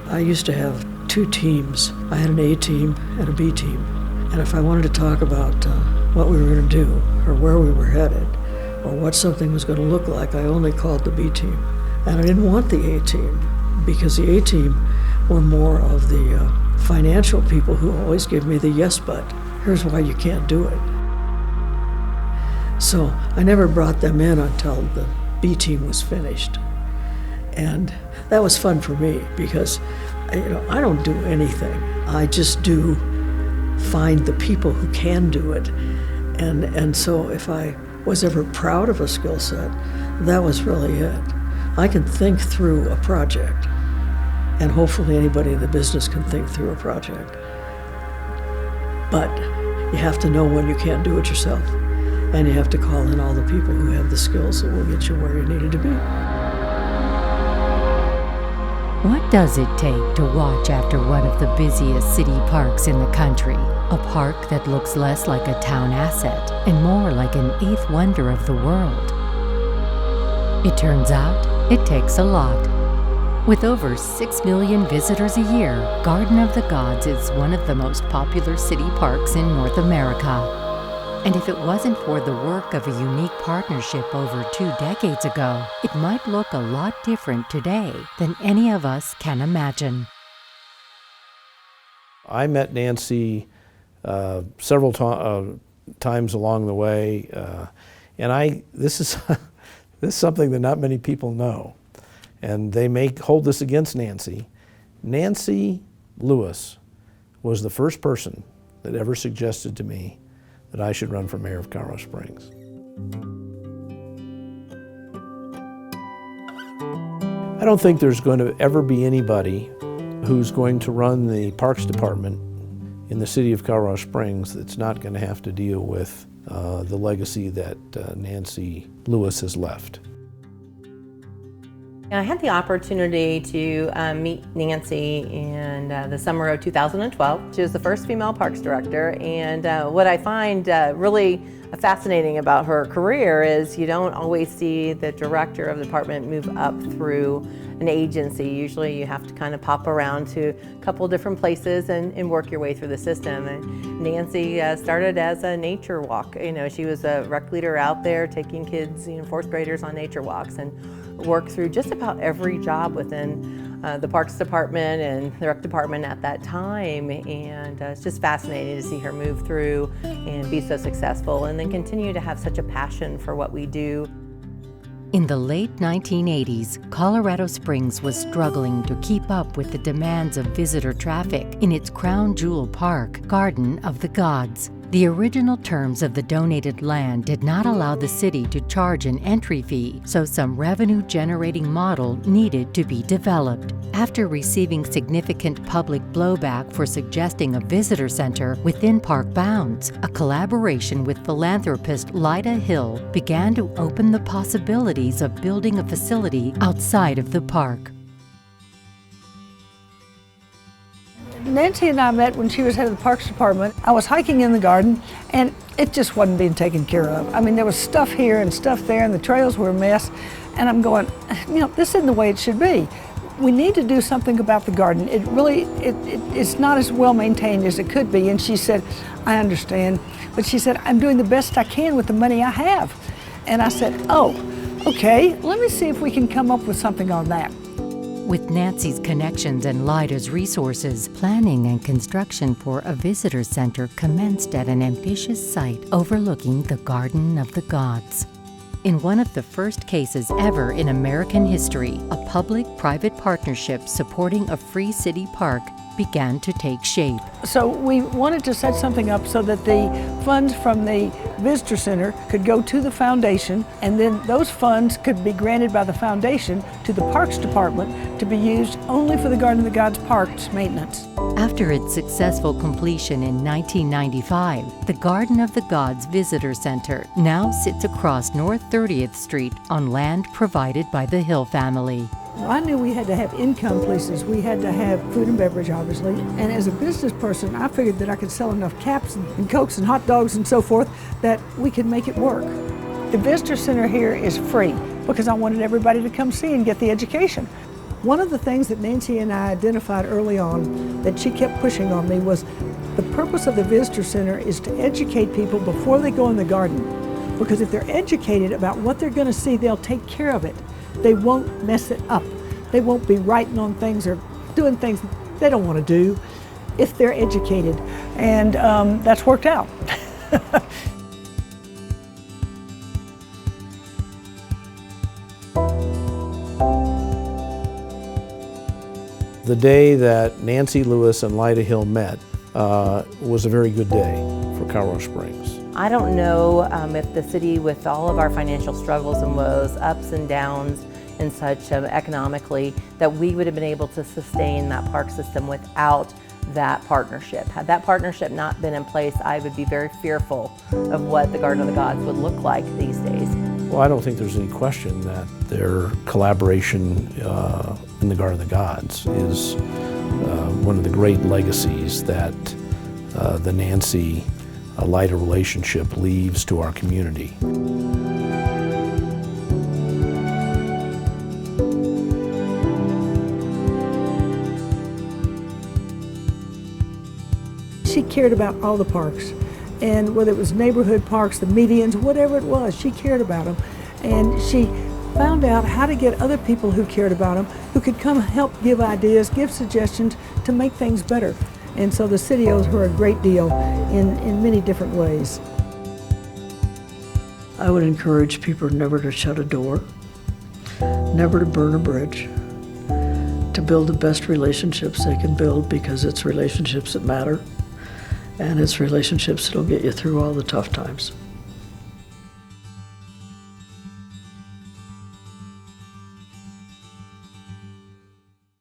I used to have two teams. I had an A team and a B team. And if I wanted to talk about what we were going to do or where we were headed or what something was going to look like, I only called the B team. And I didn't want the A team because the A team were more of the financial people who always give me the yes but. Here's why you can't do it. So I never brought them in until the B team was finished. And that was fun for me because, I don't do anything. I just do find the people who can do it. And so if I was ever proud of a skill set, that was really it. I can think through a project, and hopefully anybody in the business can think through a project. But you have to know when you can't do it yourself, and you have to call in all the people who have the skills that will get you where you needed to be. What does it take to watch after one of the busiest city parks in the country? A park that looks less like a town asset and more like an eighth wonder of the world. It turns out, it takes a lot. With over 6 million visitors a year, Garden of the Gods is one of the most popular city parks in North America. And if it wasn't for the work of a unique partnership over 2 decades ago, it might look a lot different today than any of us can imagine. I met Nancy several times along the way, and this is this is something that not many people know, and they may hold this against Nancy. Nancy Lewis was the first person that ever suggested to me that I should run for mayor of Colorado Springs. I don't think there's going to ever be anybody who's going to run the Parks Department in the city of Colorado Springs that's not going to have to deal with the legacy that Nancy Lewis has left. I had the opportunity to meet Nancy in the summer of 2012. She was the first female parks director, and what I find really fascinating about her career is you don't always see the director of the department move up through an agency. Usually you have to kind of pop around to a couple different places and work your way through the system. And Nancy started as a nature walk. She was a rec leader out there taking kids, 4th graders on nature walks, and worked through just about every job within the Parks Department and the Rec Department at that time. And it's just fascinating to see her move through and be so successful and then continue to have such a passion for what we do. In the late 1980s, Colorado Springs was struggling to keep up with the demands of visitor traffic in its crown jewel park, Garden of the Gods. The original terms of the donated land did not allow the city to charge an entry fee, so some revenue-generating model needed to be developed. After receiving significant public blowback for suggesting a visitor center within park bounds, a collaboration with philanthropist Lyda Hill began to open the possibilities of building a facility outside of the park. Nancy and I met when she was head of the Parks Department. I was hiking in the garden, and it just wasn't being taken care of. I mean, there was stuff here and stuff there, and the trails were a mess. And I'm going, this isn't the way it should be. We need to do something about the garden. It's not as well maintained as it could be. And she said, I understand. But she said, I'm doing the best I can with the money I have. And I said, oh, okay, let me see if we can come up with something on that. With Nancy's connections and Lyda's resources, planning and construction for a visitor center commenced at an ambitious site overlooking the Garden of the Gods. In one of the first cases ever in American history, a public-private partnership supporting a free city park began to take shape. So we wanted to set something up so that the funds from the visitor center could go to the foundation, and then those funds could be granted by the foundation to the Parks Department to be used only for the Garden of the Gods Parks maintenance. After its successful completion in 1995, the Garden of the Gods Visitor Center now sits across North 30th Street on land provided by the Hill family. Well, I knew we had to have income places. We had to have food and beverage, obviously. And as a business person, I figured that I could sell enough caps and Cokes and hot dogs and so forth that we could make it work. The visitor center here is free because I wanted everybody to come see and get the education. One of the things that Nancy and I identified early on that she kept pushing on me was the purpose of the visitor center is to educate people before they go in the garden. Because if they're educated about what they're going to see, they'll take care of it. They won't mess it up. They won't be writing on things or doing things they don't want to do if they're educated. And that's worked out. The day that Nancy Lewis and Lyda Hill met was a very good day for Colorado Springs. I don't know if the city, with all of our financial struggles and woes, ups and downs and such economically, that we would have been able to sustain that park system without that partnership. Had that partnership not been in place, I would be very fearful of what the Garden of the Gods would look like these days. Well, I don't think there's any question that their collaboration in the Garden of the Gods is one of the great legacies that the Nancy-Lyda relationship leaves to our community. She cared about all the parks, and whether it was neighborhood parks, the medians, whatever it was, she cared about them. And she found out how to get other people who cared about them, who could come help give ideas, give suggestions to make things better. And so the city owes her a great deal in many different ways. I would encourage people never to shut a door, never to burn a bridge, to build the best relationships they can build, because it's relationships that matter, and it's relationships that'll get you through all the tough times.